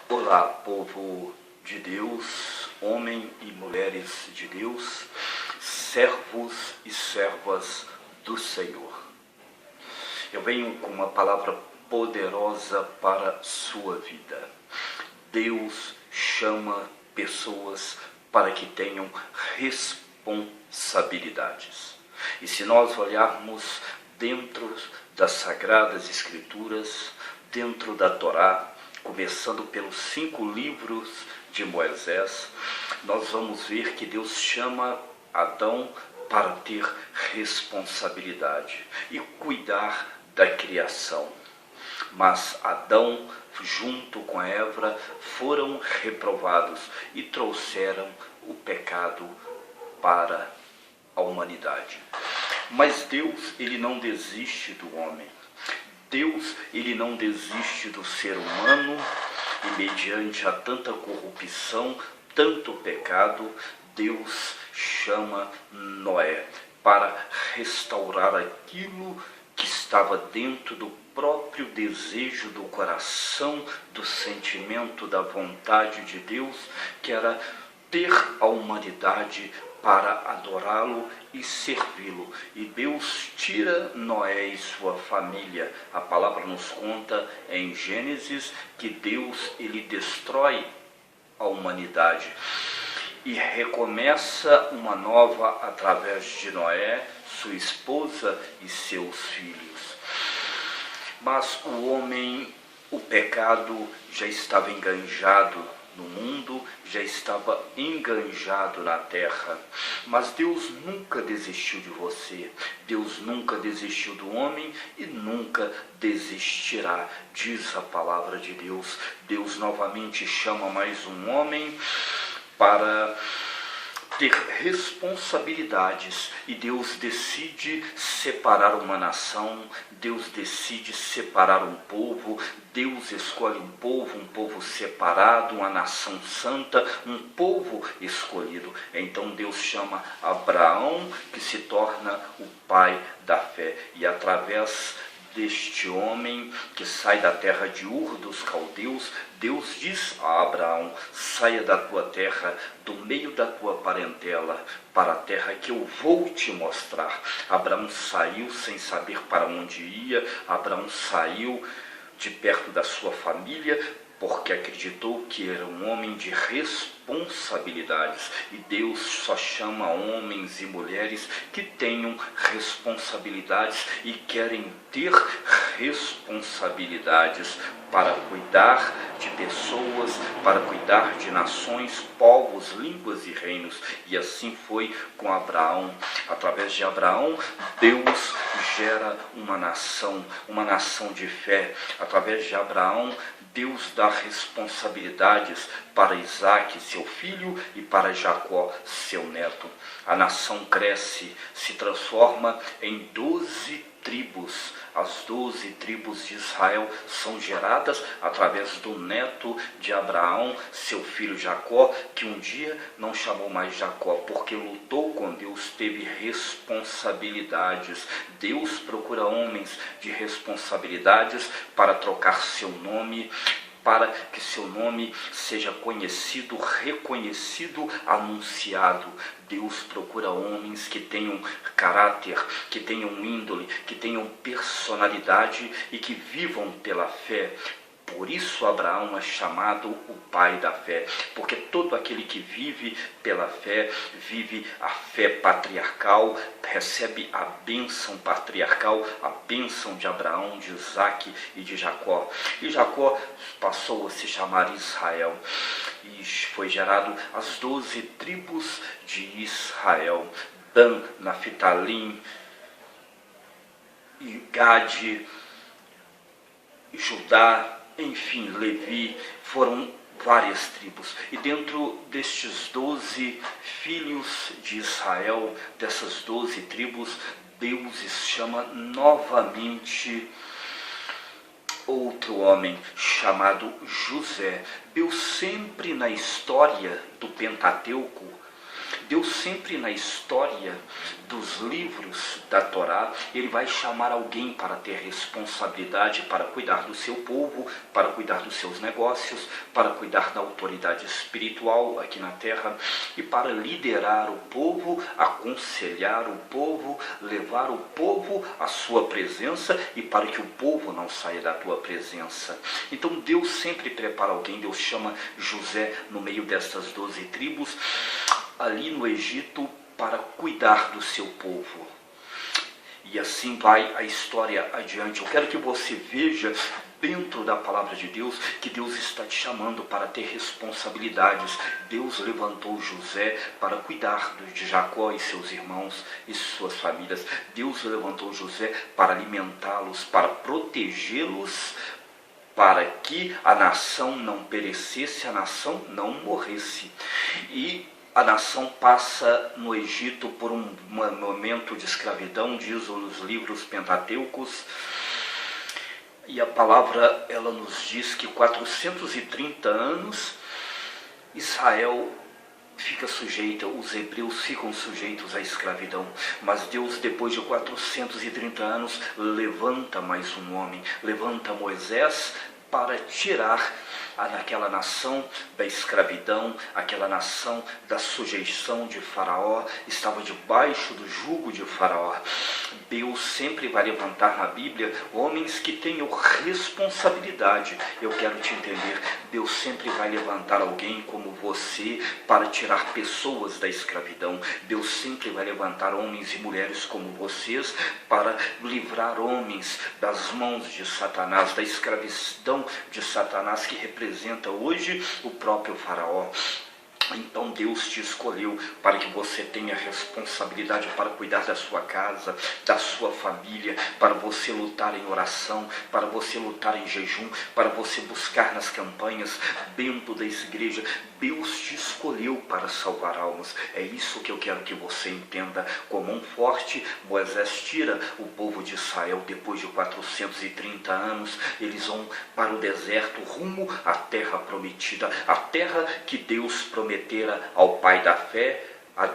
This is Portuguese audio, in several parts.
Olá, povo de Deus, homem e mulheres de Deus, servos e servas do Senhor. Eu venho com uma palavra poderosa para a sua vida. Deus chama pessoas para que tenham responsabilidades. E se nós olharmos dentro das Sagradas Escrituras, dentro da Torá, começando pelos 5 livros de Moisés, nós vamos ver que Deus chama Adão para ter responsabilidade e cuidar da criação. Mas Adão, junto com Eva, foram reprovados e trouxeram o pecado para a humanidade. Mas Deus, ele não desiste do homem. Deus, ele não desiste do ser humano, e mediante a tanta corrupção, tanto pecado, Deus chama Noé para restaurar aquilo que estava dentro do próprio desejo do coração, do sentimento, da vontade de Deus, que era ter a humanidade para adorá-lo e servi-lo. E Deus tira Noé e sua família. A palavra nos conta em Gênesis que Deus, ele destrói a humanidade e recomeça uma nova através de Noé, sua esposa e seus filhos. Mas o homem, o pecado já estava enganjado no mundo, já estava enganjado na terra. Mas Deus nunca desistiu de você. Deus nunca desistiu do homem e nunca desistirá, diz a palavra de Deus. Deus novamente chama mais um homem para ter responsabilidades, e Deus decide separar uma nação, Deus decide separar um povo, Deus escolhe um povo separado, uma nação santa, um povo escolhido. Então Deus chama Abraão, que se torna o pai da fé, e através deste homem que sai da terra de Ur dos caldeus, Deus diz a Abraão: saia da tua terra, do meio da tua parentela, para a terra que eu vou te mostrar. Abraão saiu sem saber para onde ia. Abraão saiu de perto da sua família, porque acreditou que era um homem de responsabilidades. E Deus só chama homens e mulheres que tenham responsabilidades e querem ter responsabilidades para cuidar de pessoas, para cuidar de nações, povos, línguas e reinos. E assim foi com Abraão. Através de Abraão, Deus gera uma nação de fé. Através de Abraão, Deus dá responsabilidades para Isaac, seu filho, e para Jacó, seu neto. A nação cresce, se transforma em 12 tribos. As 12 tribos de Israel são geradas através do neto de Abraão, seu filho Jacó, que um dia não chamou mais Jacó, porque lutou com Deus, teve responsabilidades. Deus procura homens de responsabilidades para trocar seu nome, para que seu nome seja conhecido, reconhecido, anunciado. Deus procura homens que tenham caráter, que tenham índole, que tenham personalidade e que vivam pela fé. Por isso Abraão é chamado o pai da fé, porque todo aquele que vive pela fé, vive a fé patriarcal, recebe a bênção patriarcal, a bênção de Abraão, de Isaac e de Jacó. E Jacó passou a se chamar Israel, e foi gerado as 12 tribos de Israel: Dan, Naphtali, Gade, Judá, enfim, Levi. Foram várias tribos. E dentro destes 12 filhos de Israel, dessas 12 tribos, Deus chama novamente outro homem chamado José. Deus sempre na história do Pentateuco, Deus sempre na história dos livros da Torá, ele vai chamar alguém para ter responsabilidade, para cuidar do seu povo, para cuidar dos seus negócios, para cuidar da autoridade espiritual aqui na terra e para liderar o povo, aconselhar o povo, levar o povo à sua presença e para que o povo não saia da tua presença. Então Deus sempre prepara alguém. Deus chama José no meio destas 12 tribos ali no Egito para cuidar do seu povo. E assim vai a história adiante. Eu quero que você veja dentro da palavra de Deus que Deus está te chamando para ter responsabilidades. Deus levantou José para cuidar de Jacó e seus irmãos e suas famílias. Deus levantou José para alimentá-los, para protegê-los, para que a nação não perecesse, a nação não morresse. E a nação passa no Egito por um momento de escravidão, diz os livros pentateucos. E a palavra, ela nos diz que 430 anos Israel fica sujeita, os hebreus ficam sujeitos à escravidão. Mas Deus, depois de 430 anos, levanta mais um homem, levanta Moisés para tirar naquela nação da escravidão, aquela nação da sujeição de Faraó, estava debaixo do jugo de Faraó. Deus sempre vai levantar na Bíblia homens que tenham responsabilidade. Eu quero te entender, Deus sempre vai levantar alguém como você para tirar pessoas da escravidão. Deus sempre vai levantar homens e mulheres como vocês para livrar homens das mãos de Satanás, da escravidão de Satanás que representa hoje o próprio Faraó. Então Deus te escolheu para que você tenha responsabilidade para cuidar da sua casa, da sua família, para você lutar em oração, para você lutar em jejum, para você buscar nas campanhas dentro da igreja. Deus te escolheu para salvar almas. É isso que eu quero que você entenda. Como um forte, Moisés tira o povo de Israel depois de 430 anos. Eles vão para o deserto rumo à terra prometida, a terra que Deus prometera ao pai da fé, a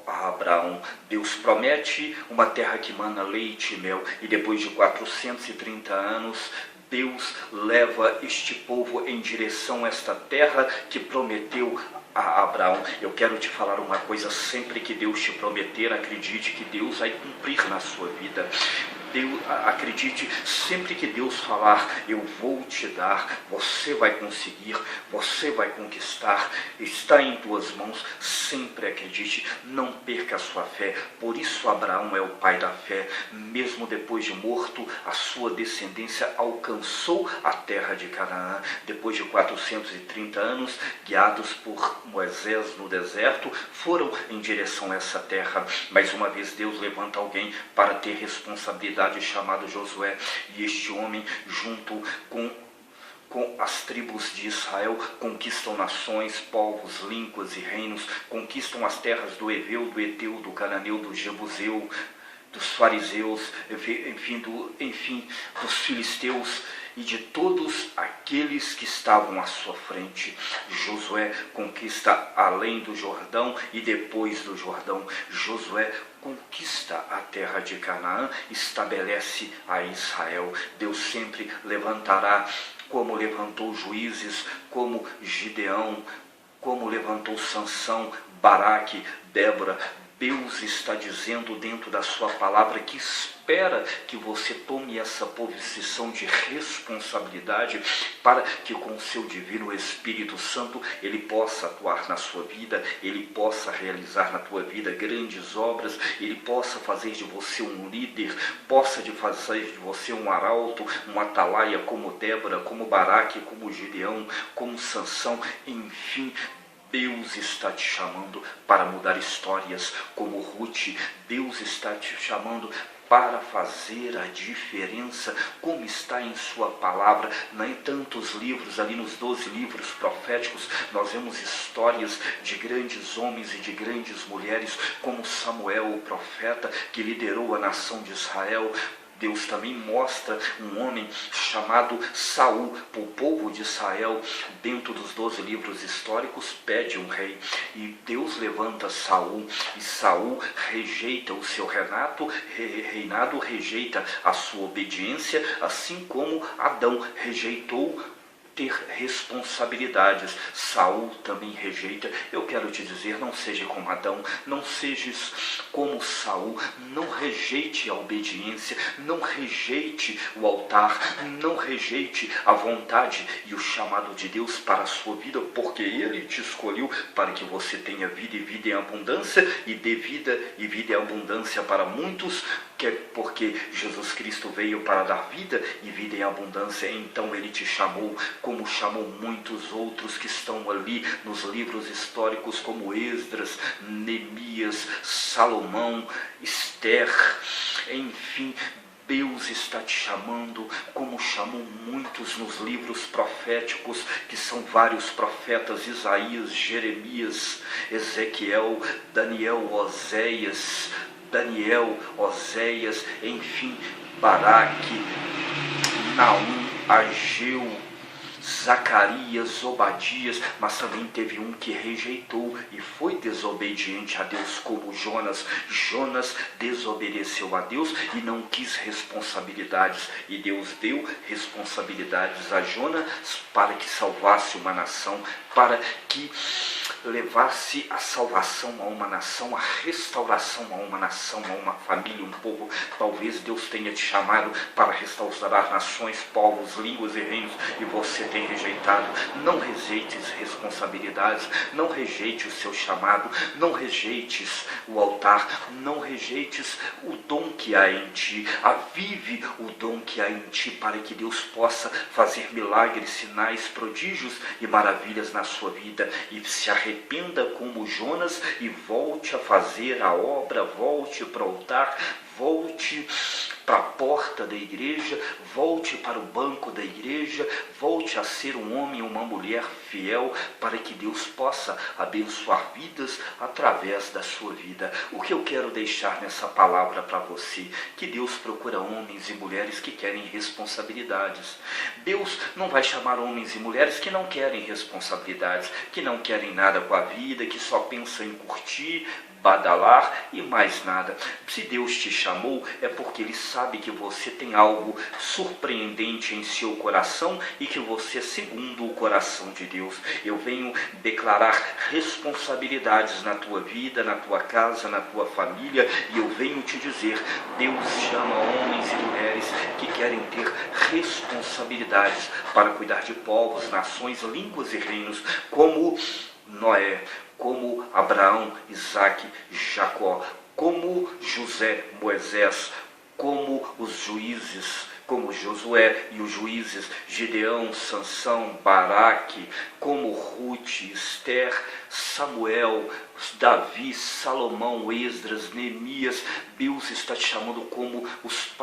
Abraão. Deus promete uma terra que mana leite e mel, e depois de 430 anos, Deus leva este povo em direção a esta terra que prometeu a Abraão. Eu quero te falar uma coisa: sempre que Deus te prometer, acredite que Deus vai cumprir na sua vida. Acredite, sempre que Deus falar, eu vou te dar, você vai conseguir, você vai conquistar, está em tuas mãos. Sempre acredite, não perca a sua fé. Por isso Abraão é o pai da fé. Mesmo depois de morto, a sua descendência alcançou a terra de Canaã. Depois de 430 anos, guiados por Moisés no deserto, foram em direção a essa terra. Mais uma vez Deus levanta alguém para ter responsabilidade, chamado Josué. E este homem, junto com as tribos de Israel, conquistam nações, povos, línguas e reinos, conquistam as terras do Eveu, do Eteu, do Cananeu, do Jebuseu, dos fariseus, enfim, dos filisteus e de todos aqueles que estavam à sua frente. Josué conquista além do Jordão e depois do Jordão. Josué conquista a terra de Canaã, estabelece a Israel. Deus sempre levantará, como levantou juízes, como Gideão, como levantou Sansão, Baraque, Débora. Deus está dizendo dentro da sua palavra que espera que você tome essa posição de responsabilidade para que com o seu divino Espírito Santo ele possa atuar na sua vida, ele possa realizar na tua vida grandes obras, ele possa fazer de você um líder, possa fazer de você um arauto, um atalaia como Débora, como Baraque, como Gideão, como Sansão, enfim. Deus está te chamando para mudar histórias como Ruth. Deus está te chamando para fazer a diferença, como está em sua palavra. Em tantos livros, ali nos 12 livros proféticos, nós vemos histórias de grandes homens e de grandes mulheres, como Samuel, o profeta, que liderou a nação de Israel. Deus também mostra um homem chamado Saul. O povo de Israel, dentro dos 12 livros históricos, pede um rei. E Deus levanta Saul, e Saul rejeita o seu reinado, rejeita a sua obediência, assim como Adão rejeitou ter responsabilidades. Saul também rejeita. Eu quero te dizer, não seja como Adão, não sejas como Saul, não rejeite a obediência, não rejeite o altar, não rejeite a vontade e o chamado de Deus para a sua vida, porque Ele te escolheu para que você tenha vida e vida em abundância, e dê vida e vida em abundância para muitos, porque Jesus Cristo veio para dar vida e vida em abundância. Então Ele te chamou, como chamou muitos outros que estão ali nos livros históricos, como Esdras, Neemias, Salomão, Esther, enfim. Deus está te chamando, como chamou muitos nos livros proféticos, que são vários profetas: Isaías, Jeremias, Ezequiel, Daniel, Oséias, enfim, Baraque, Naum, Ageu, Zacarias, Obadias. Mas também teve um que rejeitou e foi desobediente a Deus, como Jonas. Jonas desobedeceu a Deus e não quis responsabilidades, e Deus deu responsabilidades a Jonas para que salvasse uma nação, para que levasse a salvação a uma nação, a restauração a uma nação, a uma família, um povo. Talvez Deus tenha te chamado para restaurar nações, povos, línguas e reinos, e você tem rejeitado. Não rejeites responsabilidades, não rejeite o seu chamado, não rejeites o altar, não rejeites o dom que há em ti. Avive o dom que há em ti, para que Deus possa fazer milagres, sinais, prodígios e maravilhas na sua vida. E se arrependa como Jonas e volte a fazer a obra, volte para o altar, volte para a porta da igreja, volte para o banco da igreja, volte a ser um homem e uma mulher fiel, para que Deus possa abençoar vidas através da sua vida. O que eu quero deixar nessa palavra para você? Que Deus procura homens e mulheres que querem responsabilidades. Deus não vai chamar homens e mulheres que não querem responsabilidades, que não querem nada com a vida, que só pensam em curtir, badalar e mais nada. Se Deus te chamou, é porque Ele sabe que você tem algo surpreendente em seu coração e que você é segundo o coração de Deus. Eu venho declarar responsabilidades na tua vida, na tua casa, na tua família, e eu venho te dizer: Deus chama homens e mulheres que querem ter responsabilidades para cuidar de povos, nações, línguas e reinos, como Noé, como Abraão, Isaque, Jacó, como José, Moisés, como os juízes, como Josué e os juízes, Gideão, Sansão, Baraque, como Ruth, Esther, Samuel, Davi, Salomão, Esdras, Neemias. Deus está te chamando como os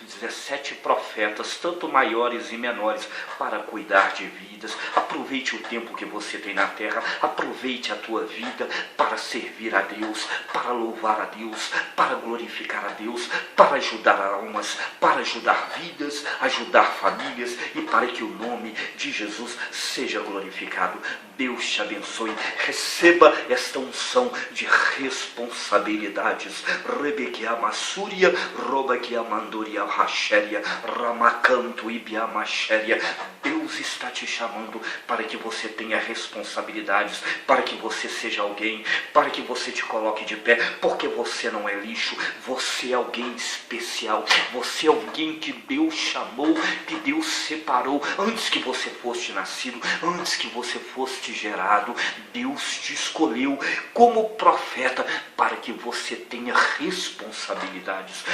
17 profetas, tanto maiores e menores, para cuidar de vidas. Aproveite o tempo que você tem na terra, aproveite a tua vida para servir a Deus, para louvar a Deus, para glorificar a Deus, para ajudar almas, para ajudar vidas, ajudar famílias, e para que o nome de Jesus seja glorificado. Deus te abençoe. Receba esta unção de responsabilidades. Rebequia Massúria, Robaquia Mandoria Rachéria, Ramacanto Ibiamachéria. Deus está te chamando para que você tenha responsabilidades, para que você seja alguém, para que você te coloque de pé, porque você não é lixo, você é alguém especial, você é alguém que Deus chamou, que Deus separou antes que você fosse nascido, antes que você fosse gerado. Deus te escolheu como profeta para que você tenha responsabilidades.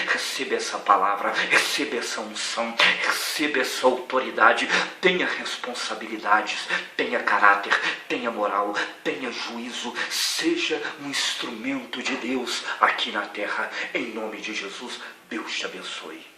Receba essa palavra, receba essa unção, receba essa autoridade. Tenha responsabilidades, tenha caráter, tenha moral, tenha juízo. Seja um instrumento de Deus aqui na terra. Em nome de Jesus, Deus te abençoe.